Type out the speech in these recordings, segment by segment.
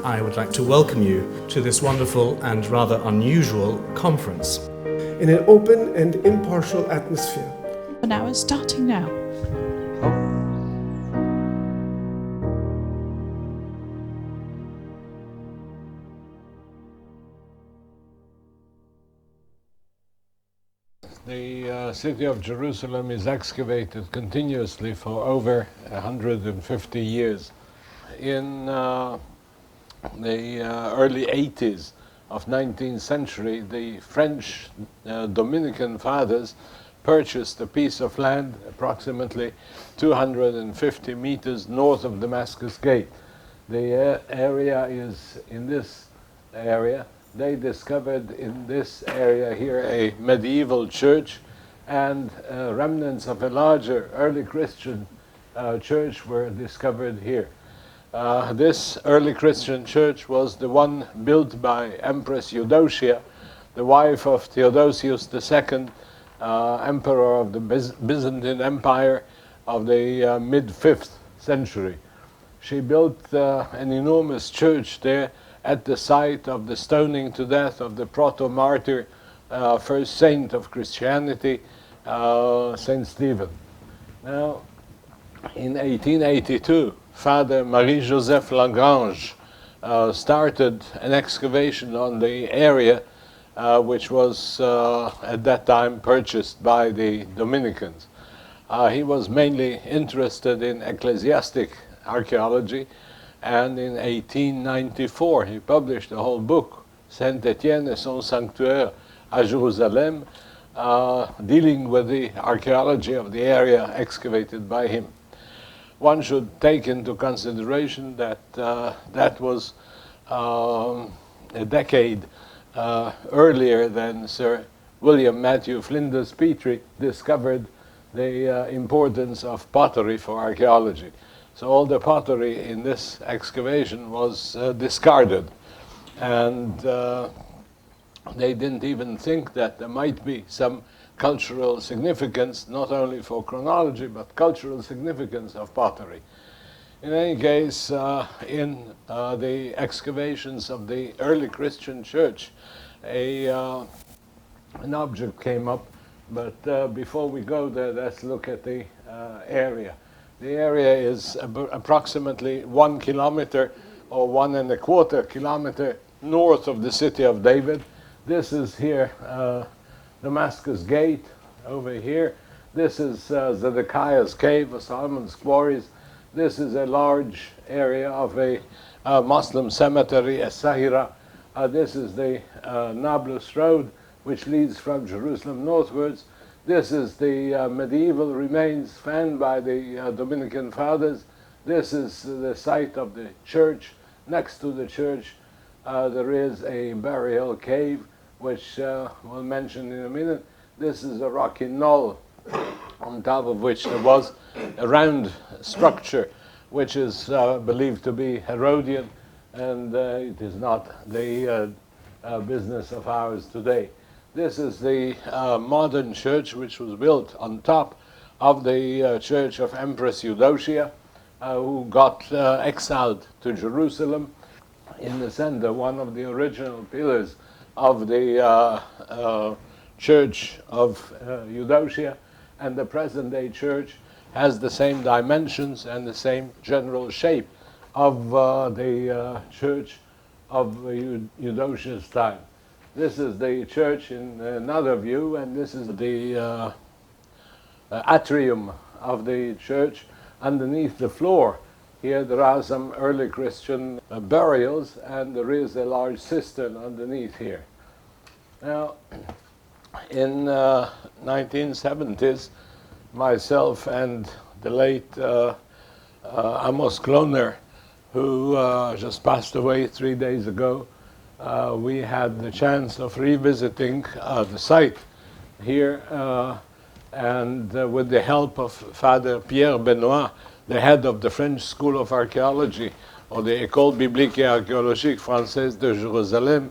I would like to welcome you to this wonderful and rather unusual conference. In an open and impartial atmosphere. An hour starting now. The city of Jerusalem is excavated continuously for over 150 years. In the early 80s of 19th century, the French Dominican fathers purchased a piece of land approximately 250 meters north of Damascus Gate. The area is in this area. They discovered in this area here a medieval church, and remnants of a larger early Christian church were discovered here. This early Christian church was the one built by Empress Eudocia, the wife of Theodosius II, emperor of the Byzantine Empire of the mid-5th century. She built an enormous church there at the site of the stoning to death of the proto-martyr, first saint of Christianity, Saint Stephen. Now, in 1882, Father Marie-Joseph Lagrange started an excavation on the area which was at that time purchased by the Dominicans. He was mainly interested in ecclesiastic archaeology, and in 1894 he published a whole book, Saint-Étienne et son sanctuaire à Jérusalem, dealing with the archaeology of the area excavated by him. One should take into consideration that that was a decade earlier than Sir William Matthew Flinders Petrie discovered the importance of pottery for archaeology. So all the pottery in this excavation was discarded, and they didn't even think that there might be some cultural significance, not only for chronology, but cultural significance of pottery. In any case, in the excavations of the early Christian church, an object came up, but before we go there, let's look at the area. The area is approximately 1 kilometer or 1.25 kilometer north of the city of David. This is here Damascus Gate over here. This is Zedekiah's Cave, or Solomon's Quarries. This is a large area of a Muslim cemetery, As-Sahira. This is the Nablus Road, which leads from Jerusalem northwards. This is the medieval remains found by the Dominican fathers. This is the site of the church. Next to the church, there is a burial cave, which we'll mention in a minute. This is a rocky knoll on top of which there was a round structure, which is believed to be Herodian, and it is not the business of ours today. This is the modern church, which was built on top of the church of Empress Eudocia, who got exiled to Jerusalem. In the center, one of the original pillars of the church of Eudocia, and the present-day church has the same dimensions and the same general shape of the church of Eudocia's time. This is the church in another view, and this is the atrium of the church. Underneath the floor here there are some early Christian burials, and there is a large cistern underneath here. Now, in 1970s, myself and the late Amos Kloner, who just passed away 3 days ago, we had the chance of revisiting the site here, and with the help of Father Pierre Benoit, the head of the French School of Archaeology, or the École Biblique et Archéologique Française de Jérusalem,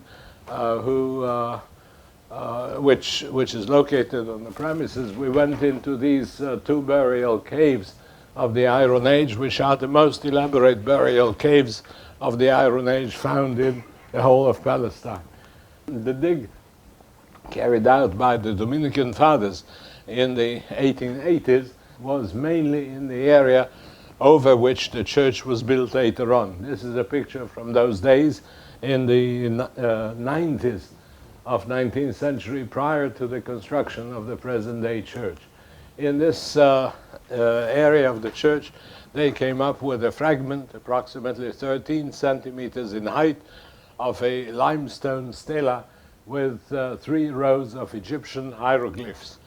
which is located on the premises. We went into these two burial caves of the Iron Age, which are the most elaborate burial caves of the Iron Age found in the whole of Palestine. The dig carried out by the Dominican fathers in the 1880s was mainly in the area over which the church was built later on. This is a picture from those days in the 90s of 19th century, prior to the construction of the present-day church. In this area of the church, they came up with a fragment approximately 13 centimeters in height of a limestone stela with 3 rows of Egyptian hieroglyphs.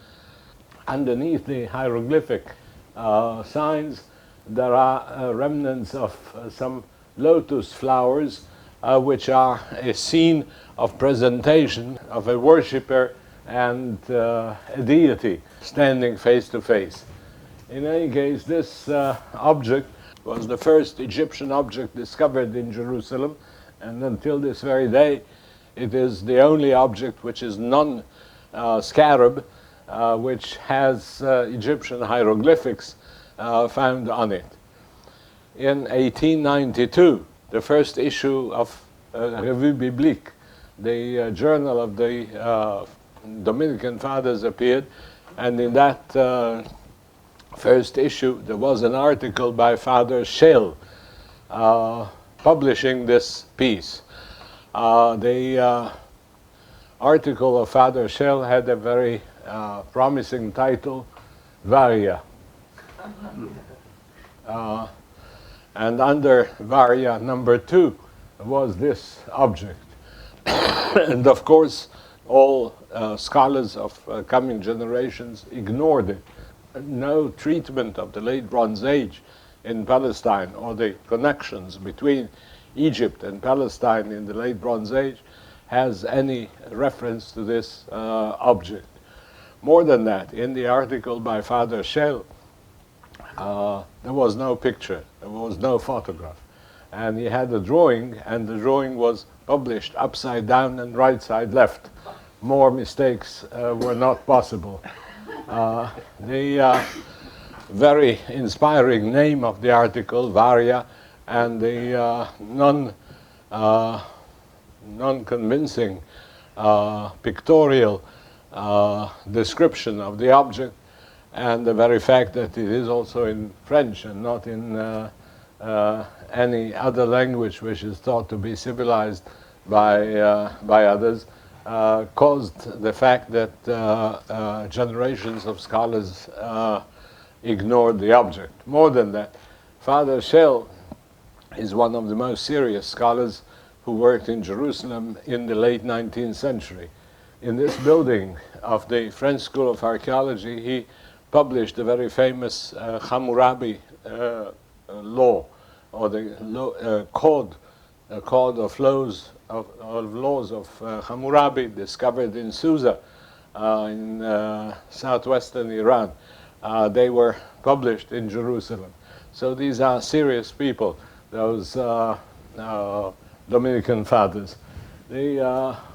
Underneath the hieroglyphic signs, there are remnants of some lotus flowers, which are a scene of presentation of a worshipper and a deity standing face to face. In any case, this object was the first Egyptian object discovered in Jerusalem, and until this very day, it is the only object which is non-scarab, which has Egyptian hieroglyphics found on it. In 1892, the first issue of Revue Biblique, the journal of the Dominican Fathers, appeared, and in that first issue there was an article by Father Schell publishing this piece. The article of Father Schell had a very promising title, Varia. And under Varia number 2 was this object. And of course, all scholars of coming generations ignored it. No treatment of the late Bronze Age in Palestine, or the connections between Egypt and Palestine in the late Bronze Age, has any reference to this object. More than that, in the article by Father Schell, there was no picture, there was no photograph. And he had a drawing, and the drawing was published upside down and right side left. More mistakes were not possible. The very inspiring name of the article, Varia, and the non-convincing pictorial description of the object, and the very fact that it is also in French and not in any other language which is thought to be civilized by others, caused the fact that generations of scholars ignored the object. More than that, Father Schell is one of the most serious scholars who worked in Jerusalem in the late 19th century. In this building of the French School of Archaeology, he published the very famous Hammurabi law, or the code of laws of Hammurabi, discovered in Susa in southwestern Iran. They were published in Jerusalem. So these are serious people, those Dominican fathers. The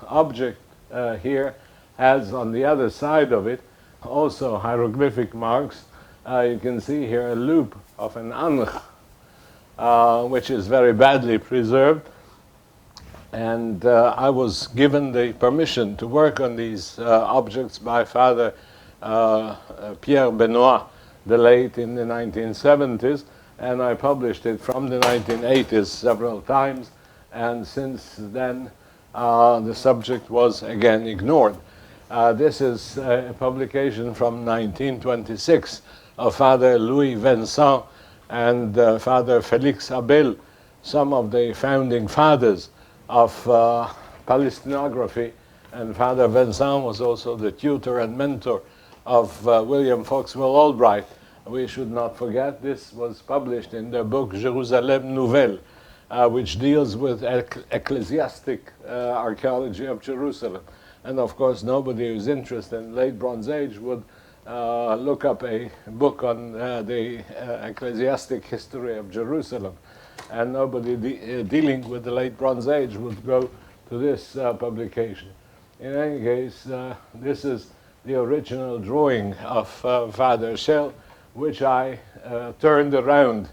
object here has on the other side of it also hieroglyphic marks. You can see here a loop of an anch, which is very badly preserved. And I was given the permission to work on these objects by Father Pierre Benoit, the late, in the 1970s, and I published it from the 1980s several times, and since then the subject was again ignored. This is a publication from 1926 of Father Louis Vincent and Father Félix Abel, some of the founding fathers of Palestinography, and Father Vincent was also the tutor and mentor of William Foxwell Albright. We should not forget this was published in the book Jérusalem Nouvelle, which deals with ecclesiastic archaeology of Jerusalem. And of course, nobody who's interested in late Bronze Age would look up a book on the ecclesiastic history of Jerusalem. And nobody dealing with the late Bronze Age would go to this publication. In any case, this is the original drawing of Father Schell, which I turned around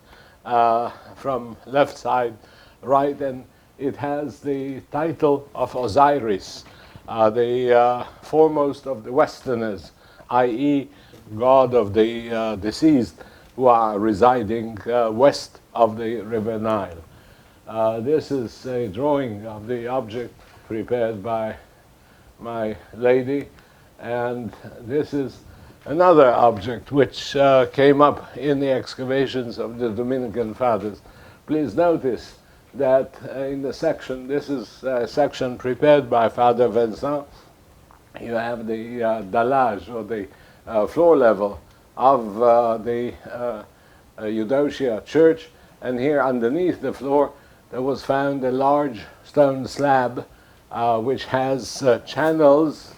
from left side right, and it has the title of Osiris, the foremost of the Westerners, i.e. god of the deceased who are residing west of the River Nile. This is a drawing of the object prepared by my lady, and this is another object which came up in the excavations of the Dominican Fathers. Please notice that in the section, this is a section prepared by Father Vincent. You have the dallage, or the floor level of the Eudocia church, and here underneath the floor there was found a large stone slab which has channels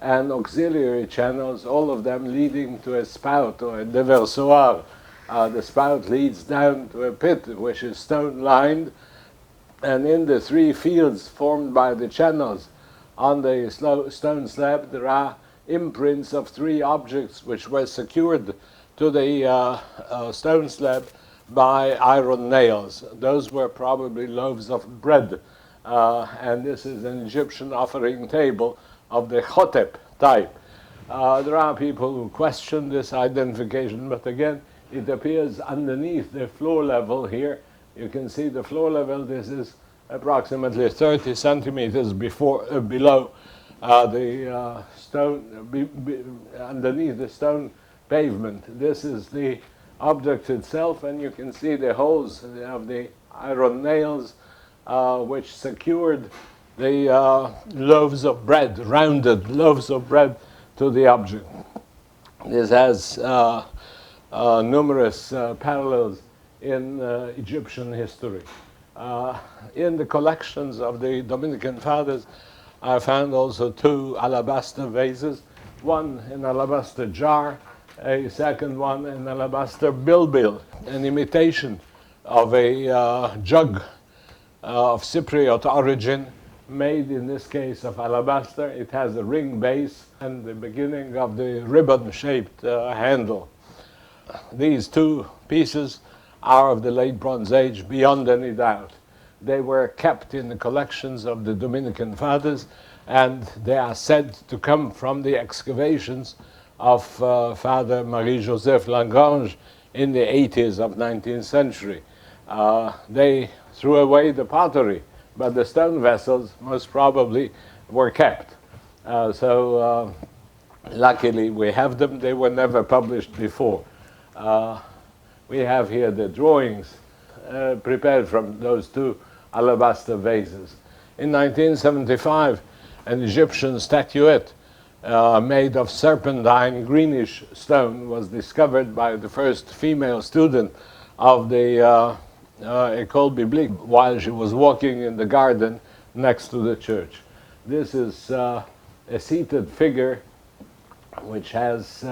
and auxiliary channels, all of them leading to a spout or a déversoir. The spout leads down to a pit which is stone-lined, and in the three fields formed by the channels on the stone slab there are imprints of three objects which were secured to the stone slab by iron nails. Those were probably loaves of bread, and this is an Egyptian offering table of the Hotep type. There are people who question this identification, but again, it appears underneath the floor level here. You can see the floor level. This is approximately 30 centimeters below the stone, underneath the stone pavement. This is the object itself, and you can see the holes of the iron nails which secured the loaves of bread, rounded loaves of bread, to the object. This has numerous parallels in Egyptian history. In the collections of the Dominican Fathers, I found also two alabaster vases, one in alabaster jar, a second one in alabaster bilbil, an imitation of a jug of Cypriot origin, made in this case of alabaster. It has a ring base and the beginning of the ribbon-shaped handle. These two pieces are of the late Bronze Age beyond any doubt. They were kept in the collections of the Dominican Fathers, and they are said to come from the excavations of Father Marie-Joseph Lagrange in the 80s of 19th century. They threw away the pottery, but the stone vessels most probably were kept. Luckily we have them. They were never published before. We have here the drawings prepared from those two alabaster vases. In 1975, an Egyptian statuette made of serpentine greenish stone was discovered by the first female student of the École Biblique while she was walking in the garden next to the church. This is a seated figure which has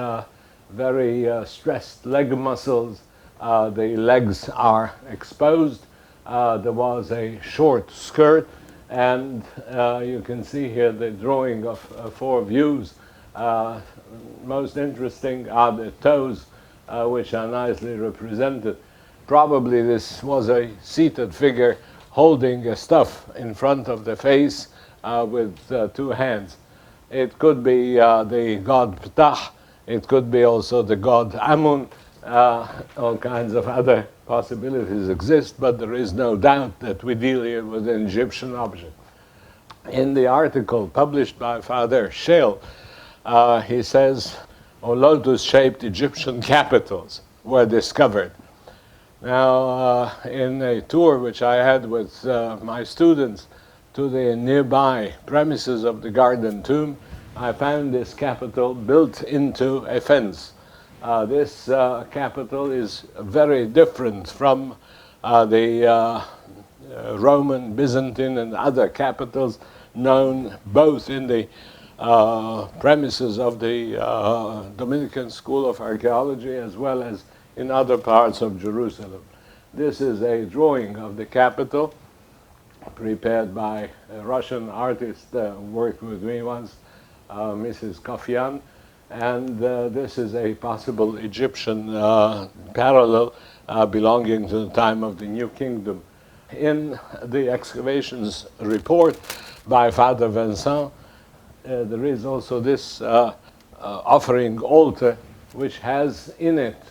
very stressed leg muscles. The legs are exposed. There was a short skirt, and you can see here the drawing of four views. Most interesting are the toes, which are nicely represented. Probably this was a seated figure holding a stuff in front of the face with two hands. It could be the god Ptah. It could be also the god Amun. All kinds of other possibilities exist, but there is no doubt that we deal here with an Egyptian object. In the article published by Father Scheel, he says, lotus-shaped Egyptian capitals were discovered. Now, in a tour which I had with my students to the nearby premises of the Garden Tomb, I found this capital built into a fence. This capital is very different from the Roman, Byzantine, and other capitals known both in the premises of the Dominican School of Archaeology as well as in other parts of Jerusalem. This is a drawing of the capital prepared by a Russian artist who worked with me once, Mrs. Kofian. And this is a possible Egyptian parallel belonging to the time of the New Kingdom. In the excavations report by Father Vincent, there is also this offering altar, which has in it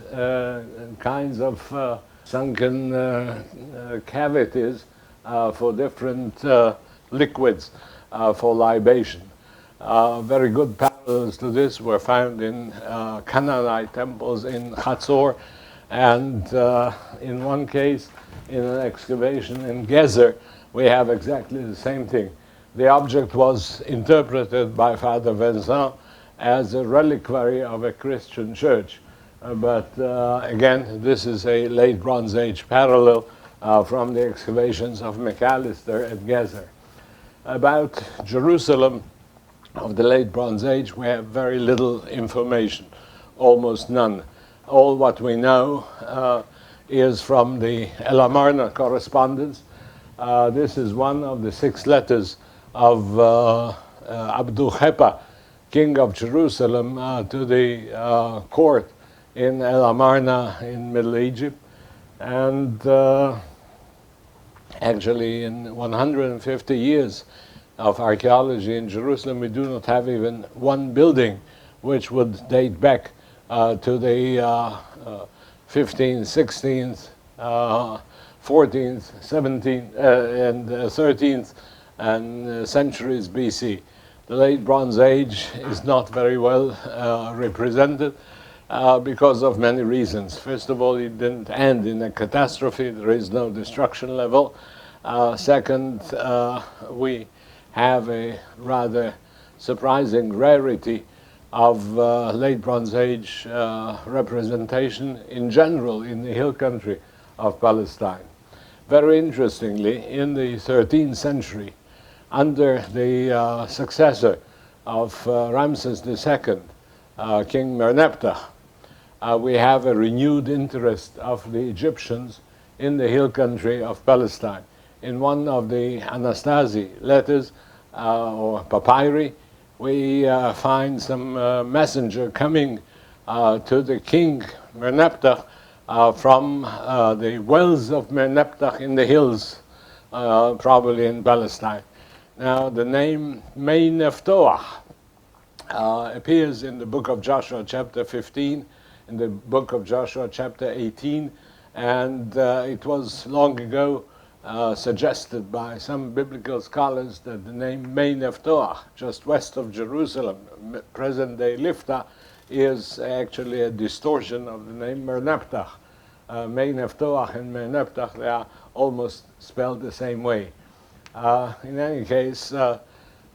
kinds of sunken cavities for different liquids for libation. Very good parallels to this were found in Canaanite temples in Hatzor, and in one case, in an excavation in Gezer, we have exactly the same thing. The object was interpreted by Father Vincent as a reliquary of a Christian church. But again, this is a late Bronze Age parallel from the excavations of McAllister at Gezer. About Jerusalem of the late Bronze Age, we have very little information, almost none. All what we know is from the El Amarna correspondence. This is one of the 6 letters of Abdul Hepa, king of Jerusalem, to the court in El Amarna in Middle Egypt. And actually in 150 years of archaeology in Jerusalem, we do not have even one building which would date back to the 15th, 16th, 14th, 17th, and 13th and centuries BC. The late Bronze Age is not very well represented because of many reasons. First of all, it didn't end in a catastrophe. There is no destruction level. Second, we have a rather surprising rarity of late Bronze Age representation in general in the hill country of Palestine. Very interestingly, in the 13th century, under the successor of Ramses II, King Merneptah, we have a renewed interest of the Egyptians in the hill country of Palestine. In one of the Anastasi letters or papyri, we find some messenger coming to the king Merneptah from the wells of Merneptah in the hills, probably in Palestine. Now, the name Mei Neftoah appears in the book of Joshua chapter 15, in the book of Joshua chapter 18, and it was long ago suggested by some biblical scholars that the name Mei Neftoah, just west of Jerusalem, present-day Lifta, is actually a distortion of the name Merneptah. Mei Neftoah and Merneptah, they are almost spelled the same way. In any case,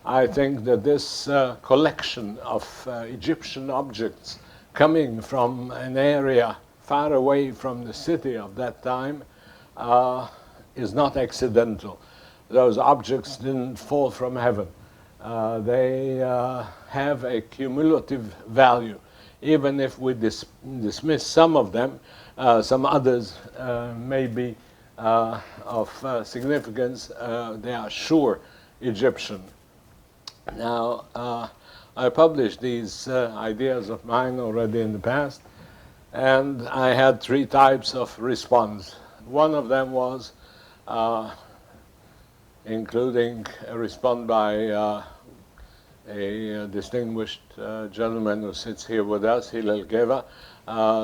I think that this collection of Egyptian objects coming from an area far away from the city of that time is not accidental. Those objects didn't fall from heaven. They have a cumulative value. Even if we dismiss some of them, some others may be of significance. They are sure Egyptian. Now, I published these ideas of mine already in the past, and I had 3 types of response. One of them was including a response by a distinguished gentleman who sits here with us, Hügel,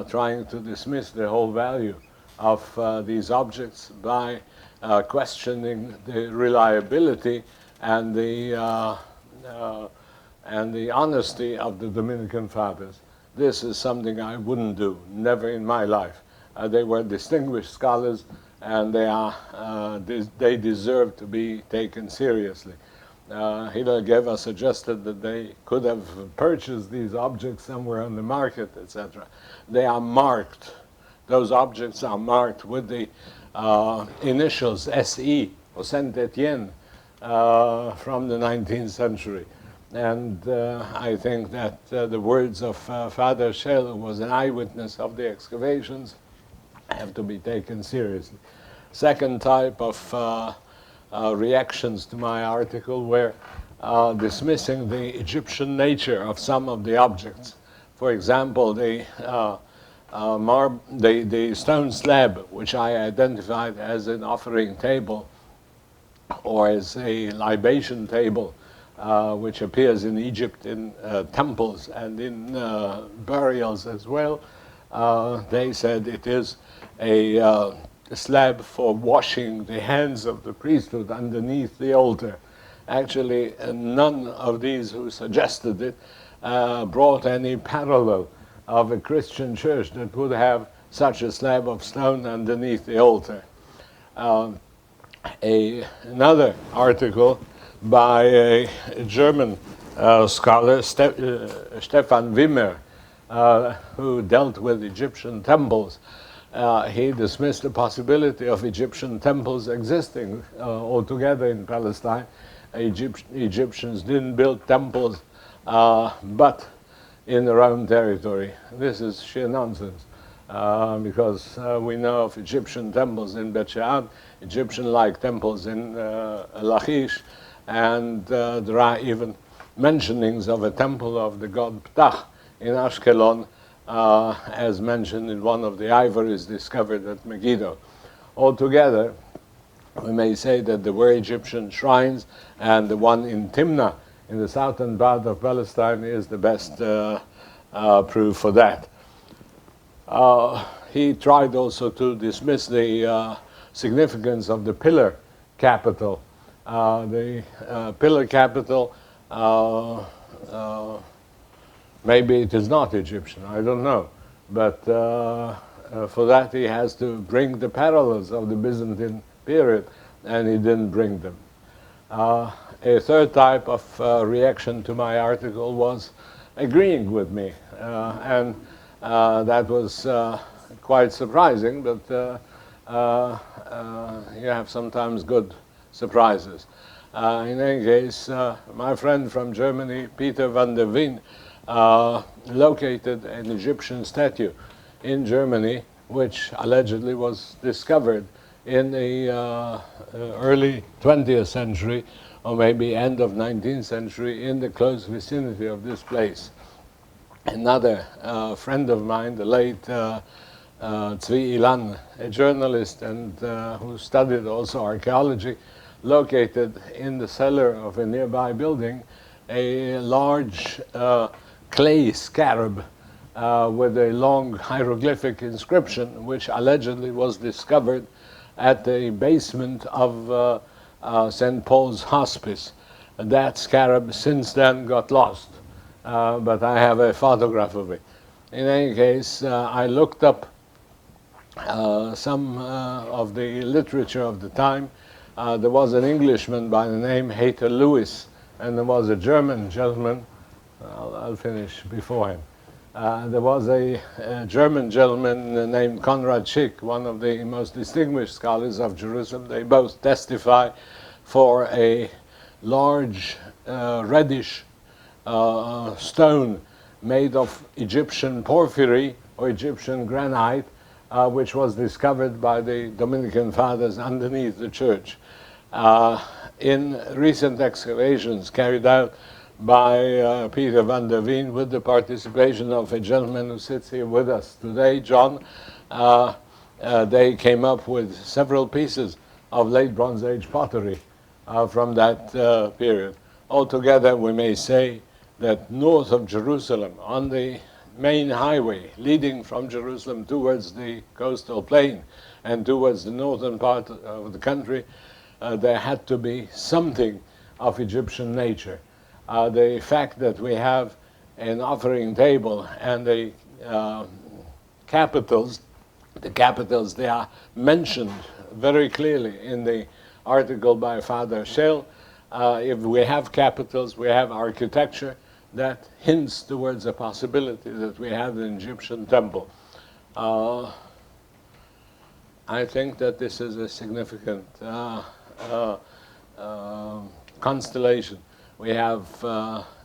trying to dismiss the whole value of these objects by questioning the reliability and the honesty of the Dominican fathers. This is something I wouldn't do, never in my life. They were distinguished scholars, and they deserve to be taken seriously. Hügel suggested that they could have purchased these objects somewhere on the market, etc. They are marked. Those objects are marked with the initials SE, or Saint Etienne, from the 19th century. And I think that the words of Father Schell, who was an eyewitness of the excavations, have to be taken seriously. Second type of reactions to my article were dismissing the Egyptian nature of some of the objects. For example, the the stone slab, which I identified as an offering table or as a libation table, which appears in Egypt in temples and in burials as well. They said it is a slab for washing the hands of the priesthood underneath the altar. Actually, none of these who suggested it brought any parallel of a Christian church that would have such a slab of stone underneath the altar. Another article by a German scholar, Stefan Wimmer, who dealt with Egyptian temples. He dismissed the possibility of Egyptian temples existing altogether in Palestine. Egyptians didn't build temples, but in their own territory. This is sheer nonsense, because we know of Egyptian temples in Bet Shean, Egyptian-like temples in Lachish, and there are even mentionings of a temple of the god Ptah in Ashkelon, as mentioned in one of the ivories discovered at Megiddo. Altogether, we may say that there were Egyptian shrines, and the one in Timnah, in the southern part of Palestine, is the best proof for that. He tried also to dismiss the significance of the pillar capital. The pillar capital, maybe it is not Egyptian, I don't know. But for that he has to bring the parallels of the Byzantine period, and he didn't bring them. A third type of reaction to my article was agreeing with me, and that was quite surprising, but you have sometimes good surprises. In any case, my friend from Germany, Peter van der Veen, located an Egyptian statue in Germany, which allegedly was discovered in the early 20th century, or maybe end of 19th century, in the close vicinity of this place. Another friend of mine, the late Tzvi Ilan, a journalist and who studied also archaeology, located in the cellar of a nearby building a large clay scarab with a long hieroglyphic inscription, which allegedly was discovered at the basement of St. Paul's Hospice. That scarab since then got lost, but I have a photograph of it. In any case, I looked up some of the literature of the time. There was an Englishman by the name Hayter Lewis, and there was a German gentleman. I'll finish before him. There was a German gentleman named Konrad Schick, one of the most distinguished scholars of Jerusalem. They both testify for a large reddish stone made of Egyptian porphyry or Egyptian granite, which was discovered by the Dominican fathers underneath the church. In recent excavations carried out by Peter van der Veen with the participation of a gentleman who sits here with us today, John, they came up with several pieces of late Bronze Age pottery from that period. Altogether, we may say that north of Jerusalem, on the main highway leading from Jerusalem towards the coastal plain and towards the northern part of the country, there had to be something of Egyptian nature. The fact that we have an offering table and the capitals, they are mentioned very clearly in the article by Father Schell. If we have capitals, we have architecture that hints towards a possibility that we have an Egyptian temple. I think that this is a significant constellation. We have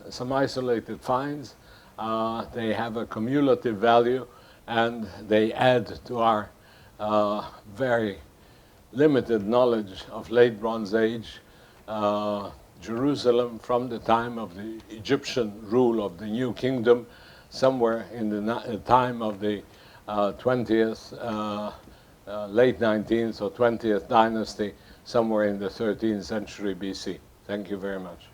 some isolated finds. They have a cumulative value, and they add to our very limited knowledge of late Bronze Age Jerusalem from the time of the Egyptian rule of the New Kingdom, somewhere in the time of the 20th, late 19th or 20th dynasty, somewhere in the 13th century BC. Thank you very much.